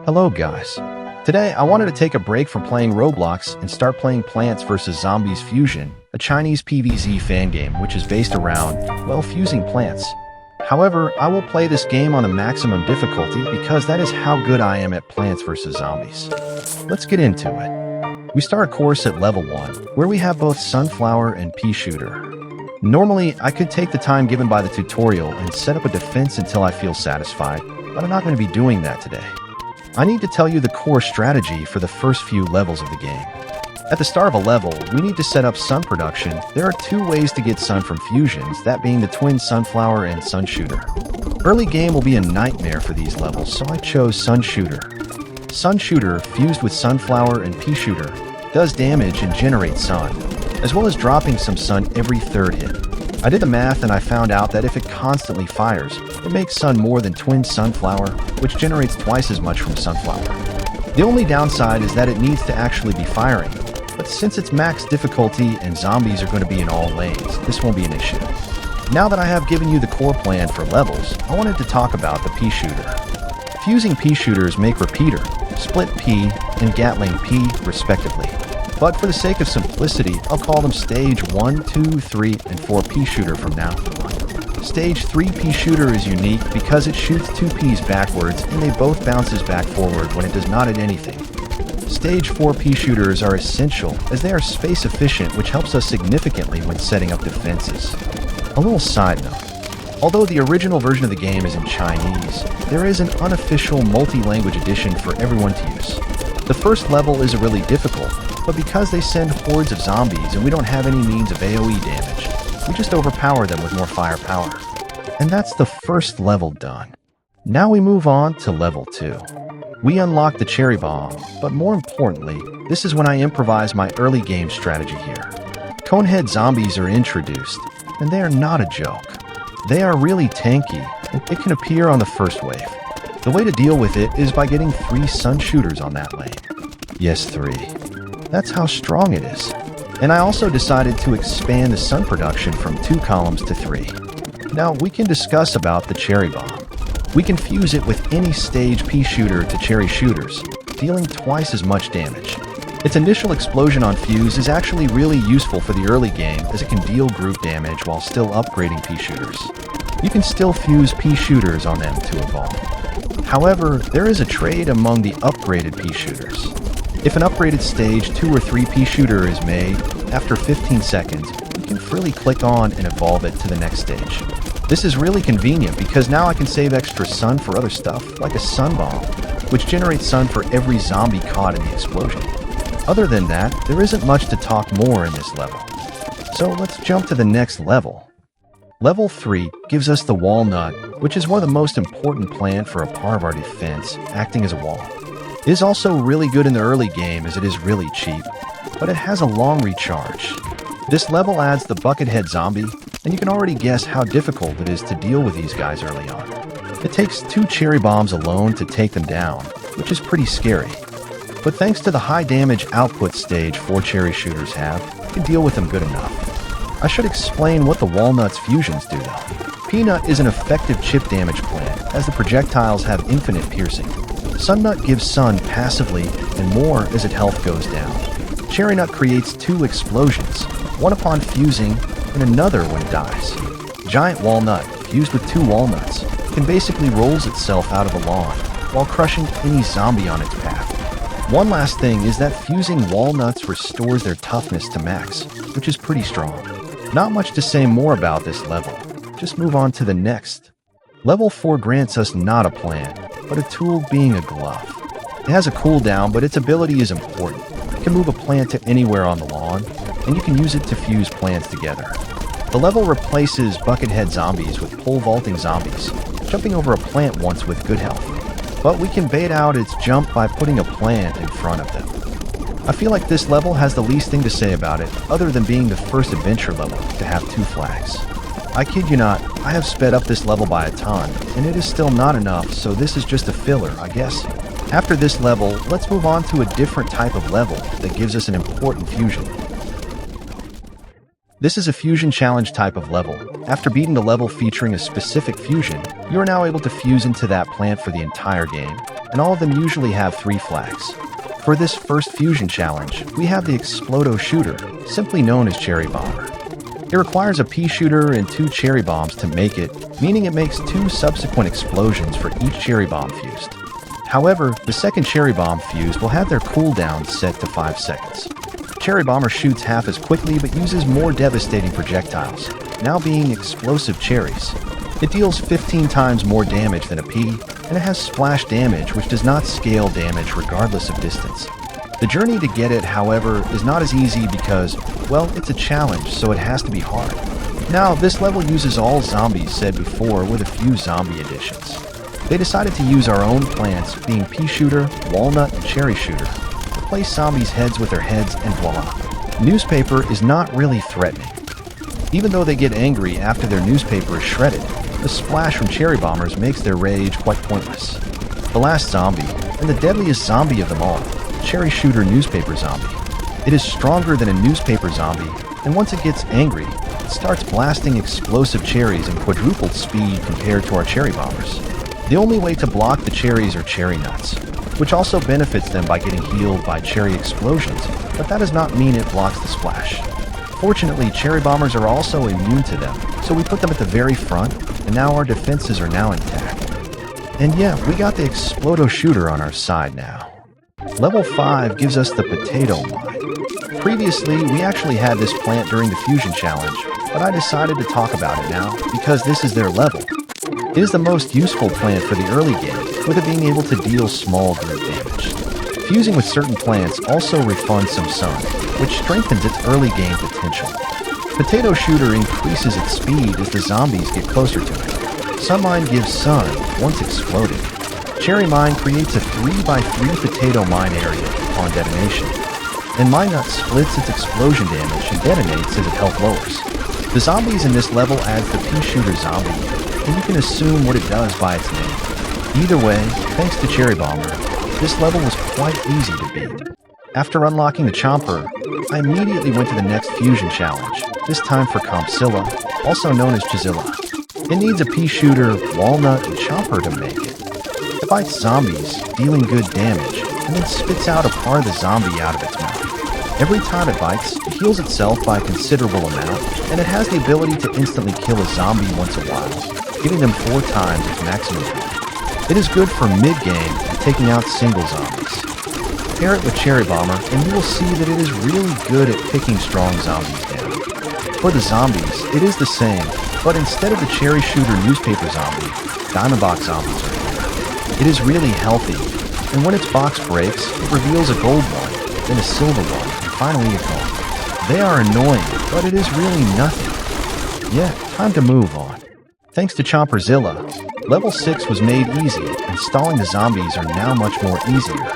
Hello guys. Today I wanted to take a break from playing Roblox and start playing Plants vs. Zombies Fusion, a Chinese PvZ fan game which is based around, well, fusing plants. However, I will play this game on a maximum difficulty because that is how good I am at Plants vs. Zombies. Let's get into it. We start a course at level 1, where we have both Sunflower and Pea Shooter. Normally, I could take the time given by the tutorial and set up a defense until I feel satisfied, but I'm not going to be doing that today. I need to tell you the core strategy for the first few levels of the game. At the start of a level, we need to set up sun production. There are two ways to get sun from fusions, that being the twin Sunflower and Sun Shooter. Early game will be a nightmare for these levels, so I chose Sun Shooter. Sun Shooter, fused with Sunflower and Pea Shooter, does damage and generates sun, as well as dropping some sun every third hit. I did the math and I found out that if it constantly fires, it makes sun more than twin Sunflower, which generates twice as much from Sunflower. The only downside is that it needs to actually be firing, but since it's max difficulty and zombies are going to be in all lanes, this won't be an issue. Now that I have given you the core plan for levels, I wanted to talk about the Pea Shooter. Fusing Pea Shooters make Repeater, Split Pea, and Gatling Pea, respectively. But for the sake of simplicity, I'll call them Stage 1, 2, 3, and 4 Pea Shooter from now on. Stage 3 Pea Shooter is unique because it shoots 2 peas backwards and they both bounces back forward when it does not hit anything. Stage 4 Pea Shooters are essential as they are space efficient, which helps us significantly when setting up defenses. A little side note. Although the original version of the game is in Chinese, there is an unofficial multi-language edition for everyone to use. The first level is really difficult, but because they send hordes of zombies and we don't have any means of AoE damage, we just overpower them with more firepower. And that's the first level done. Now we move on to level 2. We unlock the Cherry Bomb, but more importantly, this is when I improvise my early game strategy here. Conehead zombies are introduced, and they are not a joke. They are really tanky, and it can appear on the first wave. The way to deal with it is by getting 3 Sun Shooters on that lane. Yes, 3. That's how strong it is. And I also decided to expand the sun production from 2 columns to 3. Now we can discuss about the Cherry Bomb. We can fuse it with any stage Pea Shooter to Cherry Shooters, dealing twice as much damage. Its initial explosion on fuse is actually really useful for the early game as it can deal group damage while still upgrading Pea Shooters. You can still fuse Pea Shooters on them to evolve. However, there is a trade among the upgraded Pea Shooters. If an upgraded stage 2 or 3 Pea Shooter is made, after 15 seconds, you can freely click on and evolve it to the next stage. This is really convenient because now I can save extra sun for other stuff, like a Sun Bomb, which generates sun for every zombie caught in the explosion. Other than that, there isn't much to talk more in this level. So let's jump to the next level. Level 3 gives us the Walnut, which is one of the most important plant for a part of our defense, acting as a wall. It is also really good in the early game as it is really cheap, but it has a long recharge. This level adds the Buckethead zombie, and you can already guess how difficult it is to deal with these guys early on. It takes 2 Cherry Bombs alone to take them down, which is pretty scary. But thanks to the high damage output stage 4 Cherry Shooters have, you can deal with them good enough. I should explain what the Walnut's fusions do though. Peanut is an effective chip damage plant, as the projectiles have infinite piercing. Sunnut gives sun passively and more as its health goes down. Cherry Nut creates 2 explosions, one upon fusing and another when it dies. Giant Walnut, fused with 2 walnuts, can basically rolls itself out of a lawn while crushing any zombie on its path. One last thing is that fusing walnuts restores their toughness to max, which is pretty strong. Not much to say more about this level, just move on to the next. Level 4 grants us not a plant, but a tool being a glove. It has a cooldown, but its ability is important. It can move a plant to anywhere on the lawn, and you can use it to fuse plants together. The level replaces Buckethead zombies with pole vaulting zombies, jumping over a plant once with good health. But we can bait out its jump by putting a plant in front of them. I feel like this level has the least thing to say about it, other than being the first adventure level to have 2 flags. I kid you not, I have sped up this level by a ton, and it is still not enough, so this is just a filler, I guess. After this level, let's move on to a different type of level that gives us an important fusion. This is a fusion challenge type of level. After beating the level featuring a specific fusion, You are now able to fuse into that plant for the entire game, and all of them usually have 3 flags. For this first fusion challenge, we have the Explodo Shooter, simply known as Cherry Bomber. It requires a pea shooter and 2 cherry bombs to make it, meaning it makes 2 subsequent explosions for each cherry bomb fused. However, the second cherry bomb fused will have their cooldown set to 5 seconds. Cherry Bomber shoots half as quickly but uses more devastating projectiles, now being explosive cherries. It deals 15 times more damage than a pea, and it has splash damage which does not scale damage regardless of distance. The journey to get it, however, is not as easy because, well, it's a challenge, so it has to be hard. Now, this level uses all zombies said before with a few zombie additions. They decided to use our own plants, being pea shooter, walnut, and cherry shooter. Replace zombies' heads with their heads and voila. Newspaper is not really threatening. Even though they get angry after their newspaper is shredded, the splash from cherry bombers makes their rage quite pointless. The last zombie, and the deadliest zombie of them all, Cherry Shooter Newspaper Zombie. It is stronger than a newspaper zombie, and once it gets angry, it starts blasting explosive cherries in quadrupled speed compared to our cherry bombers. The only way to block the cherries are cherry nuts, which also benefits them by getting healed by cherry explosions, but that does not mean it blocks the splash. Fortunately, cherry bombers are also immune to them, so we put them at the very front, and now our defenses are now intact. And yeah, we got the Explodo Shooter on our side now. Level 5 gives us the Potato Mine. Previously, we actually had this plant during the Fusion Challenge, but I decided to talk about it now because this is their level. It is the most useful plant for the early game, with it being able to deal small group damage. Fusing with certain plants also refunds some sun, which strengthens its early game potential. Potato Shooter increases its speed as the zombies get closer to it. Sunmine gives sun once exploded. Cherry Mine creates a 3x3 potato mine area upon detonation. And Minenut splits its explosion damage and detonates as its health lowers. The zombies in this level adds the Pea Shooter Zombie, and you can assume what it does by its name. Either way, thanks to Cherry Bomber, this level was quite easy to beat. After unlocking the Chomper, I immediately went to the next Fusion Challenge, this time for Compsilla, also known as Chizilla. It needs a Pea Shooter, Walnut, and Chomper to make it. It bites zombies, dealing good damage, and then spits out a part of the zombie out of its mouth. Every time it bites, it heals itself by a considerable amount, and it has the ability to instantly kill a zombie once in a while, giving them 4 times its maximum health. It is good for mid-game and taking out single zombies. Pair it with Cherry Bomber, and you will see that it is really good at picking strong zombies down. For the zombies, it is the same, but instead of the Cherry Shooter Newspaper Zombie, Diamond Box zombies are here. It is really healthy, and when its box breaks, it reveals a gold one, then a silver one, and finally a gold. They are annoying, but it is really nothing. Yeah, time to move on. Thanks to Chomperzilla, level 6 was made easy, and stalling the zombies are now much more easier.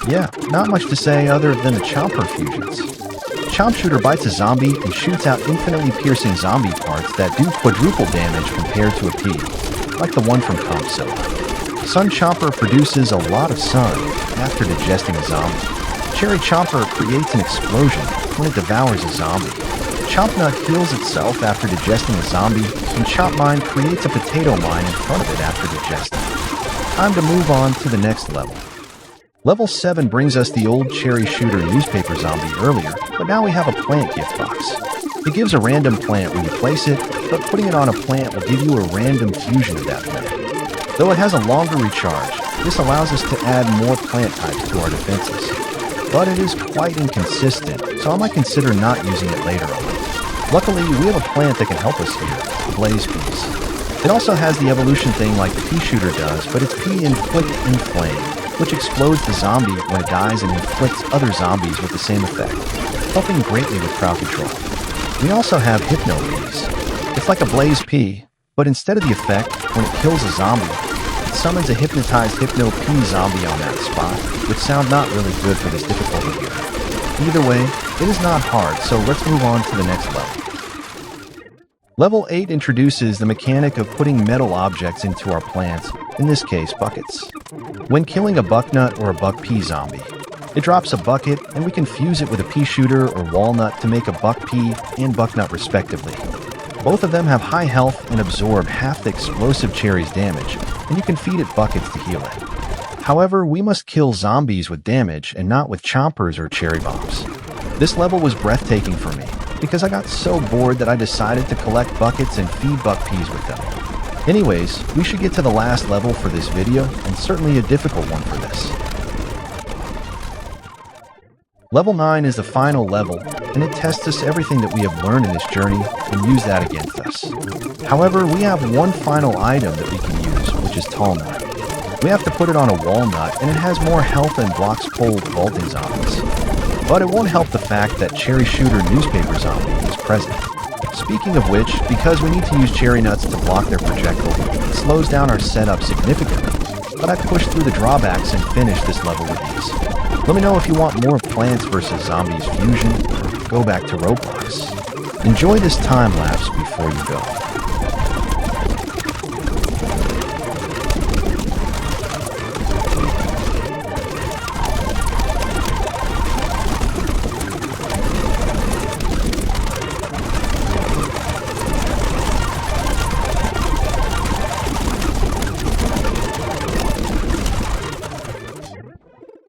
Yeah, not much to say other than the Chomper fusions. Chomp Shooter bites a zombie and shoots out infinitely piercing zombie parts that do quadruple damage compared to a pea, like the one from Compsilla. Sun Chomper produces a lot of sun after digesting a zombie. Cherry Chomper creates an explosion when it devours a zombie. Chomp Nut heals itself after digesting a zombie, and Chomp Mine creates a potato mine in front of it after digesting. Time to move on to the next level. Level 7 brings us the old Cherry Shooter Newspaper Zombie earlier, but now we have a plant gift box. It gives a random plant when you place it, but putting it on a plant will give you a random fusion of that plant. Though it has a longer recharge, this allows us to add more plant types to our defenses. But it is quite inconsistent, so I might consider not using it later on. Luckily, we have a plant that can help us here, the Blaze Peas. It also has the evolution thing like the Pea Shooter does, but its Pea Inflict Inflame, which explodes the zombie when it dies and inflicts other zombies with the same effect, helping greatly with crowd control. We also have Hypno Peas. It's like a Blaze Pea, but instead of the effect, when it kills a zombie, it summons a hypnotized Hypno Pea zombie on that spot, which sound not really good for this difficulty here. Either way, it is not hard, so let's move on to the next level. Level 8 introduces the mechanic of putting metal objects into our plants, in this case buckets. When killing a bucknut or a buck pea zombie, it drops a bucket and we can fuse it with a pea shooter or walnut to make a buck pea and bucknut respectively. Both of them have high health and absorb half the explosive cherry's damage, and you can feed it buckets to heal it. However, we must kill zombies with damage and not with chompers or cherry bombs. This level was breathtaking for me, because I got so bored that I decided to collect buckets and feed buck peas with them. Anyways, we should get to the last level for this video, and certainly a difficult one for this. Level 9 is the final level, and it tests us everything that we have learned in this journey and use that against us. However, we have one final item that we can use, which is Tall Nut. We have to put it on a walnut, and it has more health and blocks cold vaulting zombies. But it won't help the fact that Cherry Shooter Newspaper Zombie is present. Speaking of which, because we need to use cherry nuts to block their projectile, it slows down our setup significantly, but I pushed through the drawbacks and finished this level with ease. Let me know if you want more Plants vs. Zombies Fusion, or go back to Roblox. Enjoy this time lapse before you go.